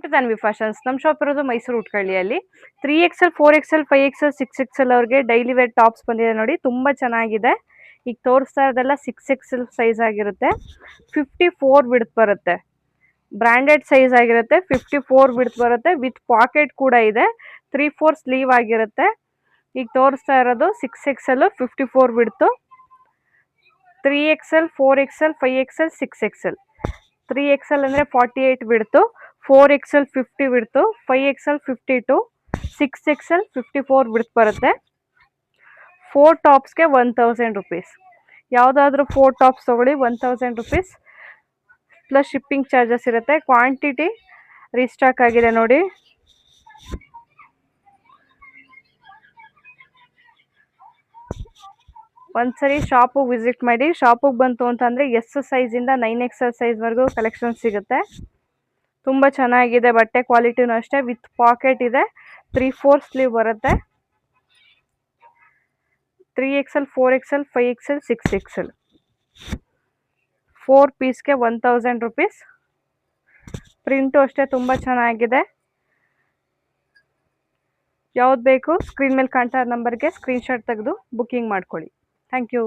To Tanvi fashions. ನಮ್ಮ shop ಇರೋದು Mysuru ಉಟ್ಕಳ್ಳಿಯಲ್ಲಿ. 3XL 4XL 5XL 6XL ಅವ್ರಿಗೆ ಡೈಲಿ ವೇರ್ ಟಾಪ್ಸ್ ಬಂದಿದೆ ನೋಡಿ, ತುಂಬ ಚೆನ್ನಾಗಿದೆ. ಈಗ ತೋರಿಸ್ತಾ ಇರೋದೆಲ್ಲ 6XL ಸೈಜ್ ಆಗಿರುತ್ತೆ. 54 ವಿಡ್ತ್ ಬರುತ್ತೆ, ಬ್ರ್ಯಾಂಡೆಡ್ ಸೈಜ್ ಆಗಿರುತ್ತೆ. 54 ವಿಡ್ತ್ ಬರುತ್ತೆ, ವಿತ್ ಪಾಕೆಟ್ ಕೂಡ ಇದೆ. 3/4 ಸ್ಲೀವ್ ಆಗಿರುತ್ತೆ. ಈಗ ತೋರಿಸ್ತಾ ಇರೋದು 6XL 54 width, 3XL 4XL 5XL 6XL. 3XL ಅಂದರೆ 48 width, 4XL 50 width, 5XL 52, 6XL 54 width ಬರುತ್ತೆ. 4 ಟಾಪ್ಸ್ಗೆ 1000 ರುಪೀಸ್. ಯಾವುದಾದ್ರೂ 4 ಟಾಪ್ಸ್ ತೊಗೊಳ್ಳಿ, 1000 ರುಪೀಸ್ ಪ್ಲಸ್ ಶಿಪ್ಪಿಂಗ್ ಚಾರ್ಜಸ್ ಇರುತ್ತೆ. ಕ್ವಾಂಟಿಟಿ ರೀಸ್ಟಾಕ್ ಆಗಿದೆ ನೋಡಿ. ಒಂದ್ಸರಿ ಶಾಪಿಗೆ ವಿಸಿಟ್ ಮಾಡಿ. ಶಾಪಿಗೆ ಬಂತು ಅಂತಂದರೆ ಎಸ್ ಸೈಜಿಂದ 9XL ಸೈಜ್ವರೆಗೂ ಕಲೆಕ್ಷನ್ ಸಿಗುತ್ತೆ. ತುಂಬ ಚೆನ್ನಾಗಿದೆ, ಬಟ್ಟೆ ಕ್ವಾಲಿಟಿನೂ ಅಷ್ಟೇ. ವಿತ್ ಪಾಕೆಟ್ ಇದೆ, 3/4 ಸ್ಲೀವ್ ಬರುತ್ತೆ. 3XL 4XL 5XL 6XL 4 ಪೀಸ್ಗೆ 1000 rupees. Print ಅಷ್ಟೇ ತುಂಬ ಚೆನ್ನಾಗಿದೆ. ಯಾವ್ದು ಬೇಕು ಸ್ಕ್ರೀನ್ ಮೇಲೆ ಕಾಣ್ತಾ ಇರೋ ನಂಬರ್ಗೆ ಸ್ಕ್ರೀನ್ಶಾಟ್ ತೆಗೆದು ಬುಕ್ಕಿಂಗ್ ಮಾಡ್ಕೊಳ್ಳಿ. Thank you.